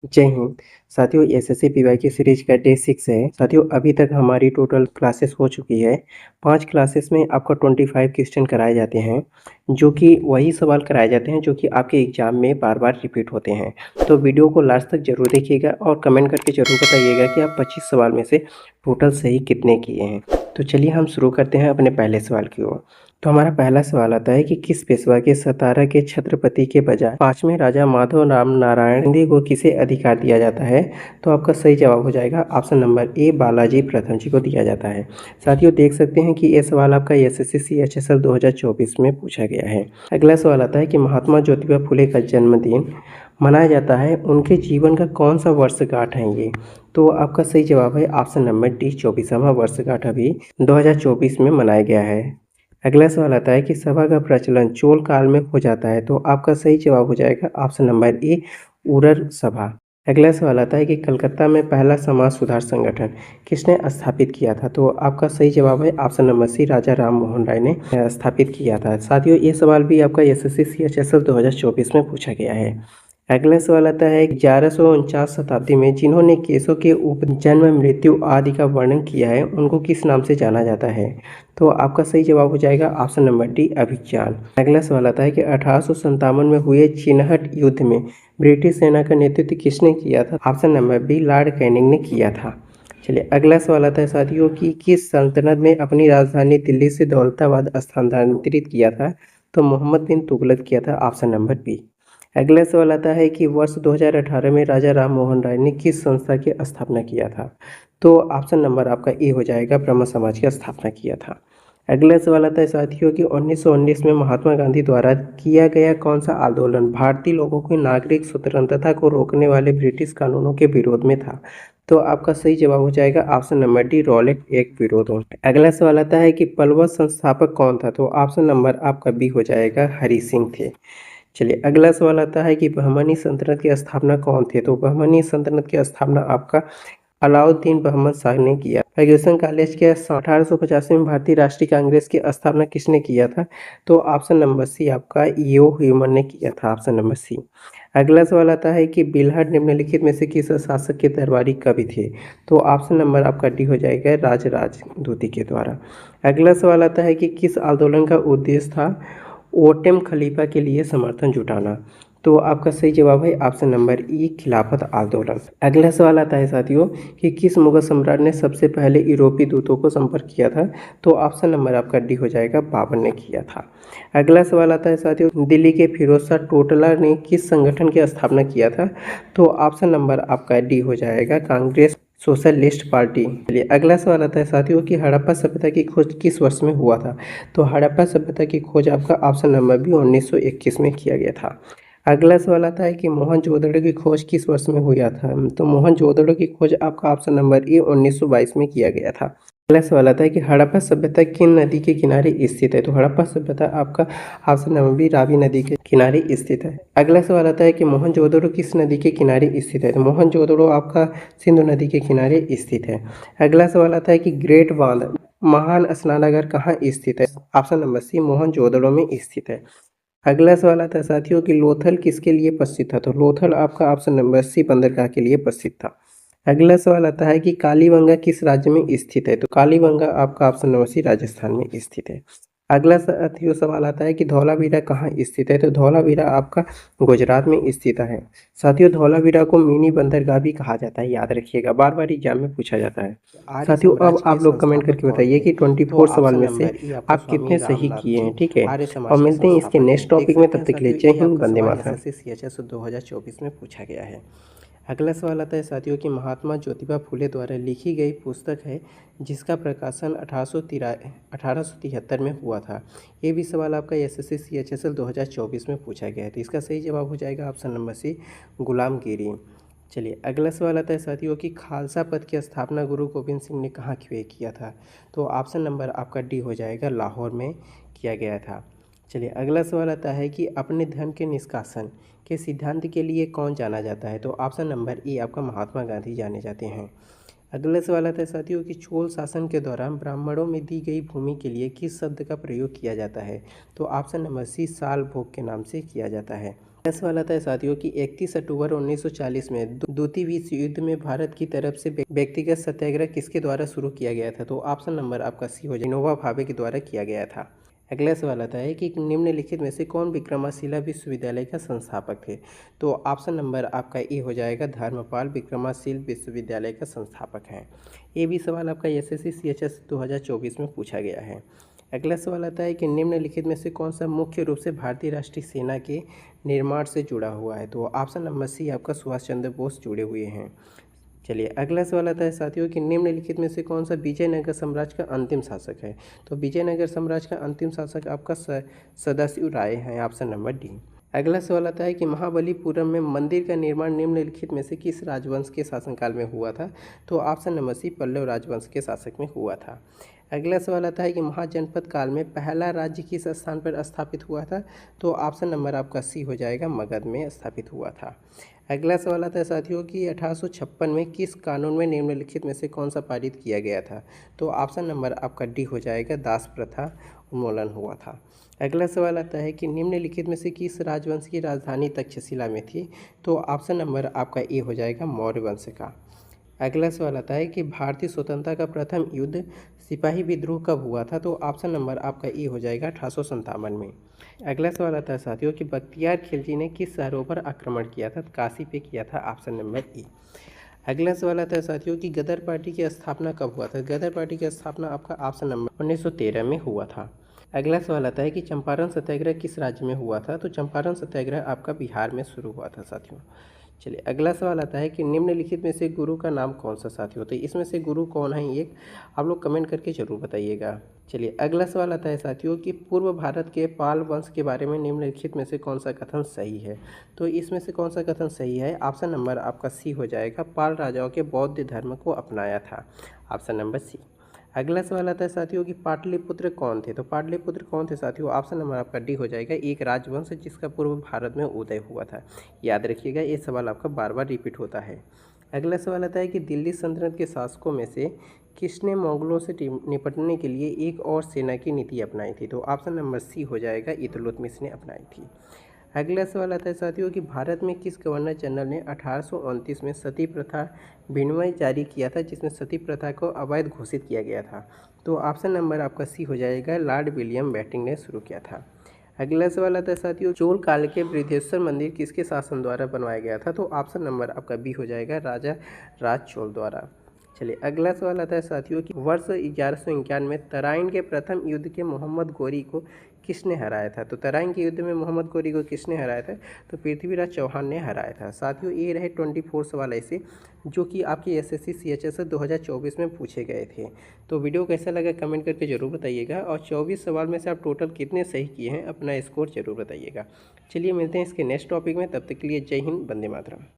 जय हिंद। साथियों, SSC PY की सीरीज का डे 6 है। साथियों, अभी तक हमारी टोटल क्लासेस हो चुकी है। 5 क्लासेस में आपका 25 क्वेश्चन कराए जाते हैं, जो कि वही सवाल कराए जाते हैं जो कि आपके एग्जाम में बार बार रिपीट होते हैं। तो वीडियो को लास्ट तक जरूर देखिएगा और कमेंट करके जरूर बताइएगा कि आप 25 सवाल में से टोटल सही कितने किए हैं। तो चलिए हम शुरू करते हैं अपने पहले सवाल की ओर। तो हमारा पहला सवाल आता है कि किस पेशवा के सतारा के छत्रपति के बजाय 5वें राजा माधव राम नारायण सिंधिया को किसे अधिकार दिया जाता है? तो आपका सही जवाब हो जाएगा ऑप्शन नंबर ए, बालाजी प्रथम जी को दिया जाता है। साथियों, देख सकते हैं कि ये सवाल आपका एसएससी सीएचएसएल 2024 में पूछा गया है। अगला सवाल आता है कि महात्मा ज्योतिबा फुले का जन्मदिन मनाया जाता है, उनके जीवन का कौन सा वर्षगांठ है ये? तो आपका सही जवाब है ऑप्शन नंबर डी, 24वां वर्षगांठ अभी 2024 में मनाया गया है। अगला सवाल आता है कि सभा का प्रचलन चोल काल में हो जाता है, तो आपका सही जवाब हो जाएगा ऑप्शन नंबर ए, उरर सभा। अगला सवाल आता है कि कलकत्ता में पहला समाज सुधार संगठन किसने स्थापित किया था? तो आपका सही जवाब है ऑप्शन नंबर सी, राजा राम मोहन राय ने स्थापित किया था। साथियों, ये सवाल भी आपका एसएससी सीएचएसएल 2024 में पूछा गया है। अगला सवाल आता है 1149 शताब्दी में जिन्होंने केशों के जन्म मृत्यु आदि का वर्णन किया है, उनको किस नाम से जाना जाता है? तो आपका सही जवाब हो जाएगा ऑप्शन नंबर डी, अभिज्ञान। अगला सवाल आता है कि 1857 में हुए चिनहट युद्ध में ब्रिटिश सेना का नेतृत्व किसने किया था? Option number B, Lord Canning ने किया था। चलिए, अगला सवाल आता है साथियों कि किस सल्तनत में अपनी राजधानी दिल्ली से दौलताबाद स्थानांतरित किया था? तो मोहम्मद बिन तुगलक किया था, ऑप्शन नंबर बी। अगला सवाल आता है कि वर्ष 2018 में राजा राम मोहन राय ने किस संस्था की स्थापना किया था? तो ऑप्शन नंबर आपका ए हो जाएगा, ब्रह्म समाज की स्थापना किया था। अगला सवाल आता है साथियों कि 1919 में महात्मा गांधी द्वारा किया गया कौन सा आंदोलन भारतीय लोगों की नागरिक स्वतंत्रता को रोकने वाले ब्रिटिश कानूनों के विरोध में था? तो आपका सही जवाब हो जाएगा option number D, Rowlatt act विरोध। अगला सवाल आता है कि पलवल संस्थापक कौन था? तो ऑप्शन नंबर आपका बी हो जाएगा, हरि सिंह थे। चलिए, अगला सवाल आता है कि बहमनी सल्तनत की स्थापना कौन थे? तो बहमनी सल्तनत की स्थापना आपका अलाउद्दीन बहमद शाह ने किया। फर्ग्यूसन कॉलेज के 1885 में भारतीय राष्ट्रीय कांग्रेस की स्थापना किसने किया था? तो ऑप्शन नंबर सी आपका ईओ ह्यूमन ने किया था, ऑप्शन नंबर सी। अगला सवाल आता है कि बिल्हड़ निम्नलिखित में से किस शासक के दरबारी कवि थे? तो ऑप्शन नंबर आपका डी हो जाएगा, राजराज द्वितीय के द्वारा। अगला सवाल आता है कि किस आंदोलन का उद्देश्य था ओटम खलीफा के लिए समर्थन जुटाना? तो आपका सही जवाब है ऑप्शन नंबर ई, खिलाफत आंदोलन। अगला सवाल आता है साथियों कि किस मुगल सम्राट ने सबसे पहले यूरोपीय दूतों को संपर्क किया था? तो ऑप्शन नंबर आपका डी हो जाएगा, बाबर ने किया था। अगला सवाल आता है साथियों, दिल्ली के फिरोज शाह टोटला ने किस संगठन की स्थापना किया था? तो ऑप्शन नंबर आपका डी हो जाएगा, कांग्रेस सोशलिस्ट पार्टी। चलिए, अगला सवाल आता है साथियों कि हड़प्पा सभ्यता की खोज किस वर्ष में हुआ था? तो हड़प्पा सभ्यता की खोज आपका ऑप्शन नंबर बी, 1921 में किया गया था। अगला सवाल आता है कि मोहनजोदड़ो की खोज किस वर्ष में हुआ था? तो मोहनजोदड़ो की खोज आपका ऑप्शन नंबर ए, 1922 में किया गया था। अगला सवाल आता है कि हड़प्पा सभ्यता किन नदी के किनारे स्थित है? तो हड़प्पा सभ्यता आपका ऑप्शन नंबर बी, रावी नदी के किनारे स्थित है। अगला सवाल आता है कि मोहनजोदड़ो किस नदी के किनारे स्थित है? तो मोहनजोदड़ो आपका सिंधु नदी के किनारे स्थित है। अगला सवाल आता है कि ग्रेट बांध महान स्नानागार कहाँ स्थित है? ऑप्शन नंबर सी, मोहनजोदड़ो में स्थित है। अगला सवाल आता है साथियों कि लोथल किसके लिए प्रसिद्ध था? तो लोथल आपका ऑप्शन नंबर सी, बंदरगाह के लिए प्रसिद्ध था। अगला सवाल आता है कि कालीबंगा किस राज्य में स्थित है? तो कालीबंगा आपका ऑप्शन नंबर सी, राजस्थान में स्थित है। अगला साथियों सवाल आता है कि धौलावीरा कहाँ स्थित है? तो धौलावीरा आपका गुजरात में स्थित है। साथियों, धौलावीरा को मिनी बंदरगाह भी कहा जाता है, याद रखिएगा, बार बार एग्जाम में पूछा जाता है। साथियों, अब आप लोग कमेंट करके बताइए कि 24 सवाल में से आप कितने सही किए हैं, ठीक है? और मिलते हैं इसके नेक्स्ट टॉपिक में, तब तक के लिए जय हिंद, वंदे मातरम। एसएससी 2024 में पूछा गया है। अगला सवाल आता है साथियों कि महात्मा ज्योतिबा फुले द्वारा लिखी गई पुस्तक है जिसका प्रकाशन 1873 में हुआ था। ये भी सवाल आपका एसएससी सीएचएसएल 2024 में पूछा गया है, तो इसका सही जवाब हो जाएगा ऑप्शन नंबर सी, गुलामगिरी। चलिए, अगला सवाल आता है साथियों कि खालसा पद की स्थापना गुरु गोविंद सिंह ने कहाँ किया था? तो ऑप्शन नंबर आपका डी हो जाएगा, लाहौर में किया गया था। चलिए, अगला सवाल आता है कि अपने धन के निष्कासन के सिद्धांत के लिए कौन जाना जाता है? तो ऑप्शन नंबर ई आपका महात्मा गांधी जाने जाते हैं। अगला सवाल आता है साथियों कि चोल शासन के दौरान ब्राह्मणों में दी गई भूमि के लिए किस शब्द का प्रयोग किया जाता है? तो ऑप्शन नंबर सी, साल भोग के नाम से किया जाता है। अगला सवाल आता है साथियों कि 31 अक्टूबर 1940 में द्वितीय विश्व युद्ध में भारत की तरफ से व्यक्तिगत सत्याग्रह किसके द्वारा शुरू किया गया था? तो ऑप्शन नंबर आपका सी हो जाए, विनोबा भावे के द्वारा किया गया था। अगला सवाल आता है कि निम्नलिखित में से कौन विक्रमशिला विश्वविद्यालय का संस्थापक थे? तो ऑप्शन नंबर आपका ए हो जाएगा, धर्मपाल विक्रमशील विश्वविद्यालय का संस्थापक हैं। ये भी सवाल आपका एसएससी सीएचएस 2024 में पूछा गया है। अगला सवाल आता है कि निम्नलिखित में से कौन सा मुख्य रूप से भारतीय राष्ट्रीय सेना के निर्माण से जुड़ा हुआ है? तो ऑप्शन नंबर सी आपका सुभाष चंद्र बोस जुड़े हुए हैं। चलिए अगला सवाल आता है साथियों कि निम्नलिखित में से कौन सा विजयनगर साम्राज्य का अंतिम शासक है? तो विजयनगर साम्राज्य का अंतिम शासक आपका सदाशिव राय है, ऑप्शन नंबर डी। अगला सवाल आता है कि महाबलीपुरम में मंदिर का निर्माण निम्नलिखित में से किस राजवंश के शासनकाल में हुआ था? तो ऑप्शन नंबर सी पल्लव राजवंश के शासक में हुआ था। अगला सवाल आता है कि महाजनपद काल में पहला राज्य किस स्थान पर स्थापित हुआ था? तो ऑप्शन नंबर आपका सी हो जाएगा, मगध में स्थापित हुआ था। अगला सवाल आता है साथियों कि 1856 में किस कानून में निम्नलिखित में से कौन सा पारित किया गया था? तो ऑप्शन नंबर आपका डी हो जाएगा, दास प्रथा उन्मूलन हुआ था। अगला सवाल आता है कि निम्नलिखित में से किस राजवंश की राजधानी तक्षशिला में थी? तो ऑप्शन नंबर आपका ए हो जाएगा, मौर्य वंश का। अगला सवाल आता है कि भारतीय स्वतंत्रता का प्रथम युद्ध सिपाही विद्रोह कब हुआ था? तो ऑप्शन नंबर आपका ए हो जाएगा, 1857 में। अगला सवाल आता है साथियों कि बख्तियार खिलजी ने किस शहरों पर आक्रमण किया था? काशी पे किया था, ऑप्शन नंबर ए। अगला सवाल आता है साथियों कि गदर पार्टी की स्थापना कब हुआ था? गदर पार्टी की स्थापना आपका ऑप्शन नंबर 1913 में हुआ था। अगला सवाल आता है कि चंपारण सत्याग्रह किस राज्य में हुआ था? तो चंपारण सत्याग्रह आपका बिहार में शुरू हुआ था साथियों। चलिए अगला सवाल आता है कि निम्नलिखित में से गुरु का नाम कौन सा साथियों? तो इसमें से गुरु कौन है ये आप लोग कमेंट करके जरूर बताइएगा। चलिए अगला सवाल आता है साथियों कि पूर्व भारत के पाल वंश के बारे में निम्नलिखित में से कौन सा कथन सही है? तो इसमें से कौन सा कथन सही है? ऑप्शन नंबर आपका सी हो जाएगा, पाल राजाओं के बौद्ध धर्म को अपनाया था, ऑप्शन नंबर सी। अगला सवाल आता है साथियों कि पाटलिपुत्र कौन थे? तो पाटलिपुत्र कौन थे साथियों? ऑप्शन नंबर आपका डी हो जाएगा, एक राजवंश जिसका पूर्व भारत में उदय हुआ था। याद रखिएगा, ये सवाल आपका बार बार रिपीट होता है। अगला सवाल आता है कि दिल्ली सल्तनत के शासकों में से किसने मुगलों से निपटने के लिए एक और सेना की नीति अपनाई थी? तो ऑप्शन नंबर सी हो जाएगा, इल्तुतमिश ने अपनाई थी। अगला सवाल आता है साथियों कि भारत में किस गवर्नर जनरल ने 1829 में सती प्रथा विनिमय जारी किया था, जिसमें सती प्रथा को अवैध घोषित किया गया था? तो ऑप्शन नंबर आपका सी हो जाएगा, लॉर्ड विलियम बेंटिंक ने शुरू किया था। अगला सवाल आता है साथियों, चोल काल के बृहदेश्वर मंदिर किसके शासन द्वारा बनवाया गया था? तो ऑप्शन नंबर आपका बी हो जाएगा, राजा राज चोल द्वारा। चलिए अगला सवाल आता है साथियों कि वर्ष 1151 में तराइन के प्रथम युद्ध के मोहम्मद गोरी को किसने हराया था? तो तराइन के युद्ध में मोहम्मद गोरी को किसने हराया था? तो पृथ्वीराज चौहान ने हराया था। साथियों ये रहे 24 सवाल ऐसे जो कि आपके एसएससी सीएचएस 2024 में पूछे गए थे। तो वीडियो कैसा लगा कमेंट करके ज़रूर बताइएगा, और 24 सवाल में से आप टोटल कितने सही किए हैं अपना स्कोर जरूर बताइएगा। चलिए मिलते हैं इसके नेक्स्ट टॉपिक में, तब तक के लिए जय हिंद, वंदे मातरम।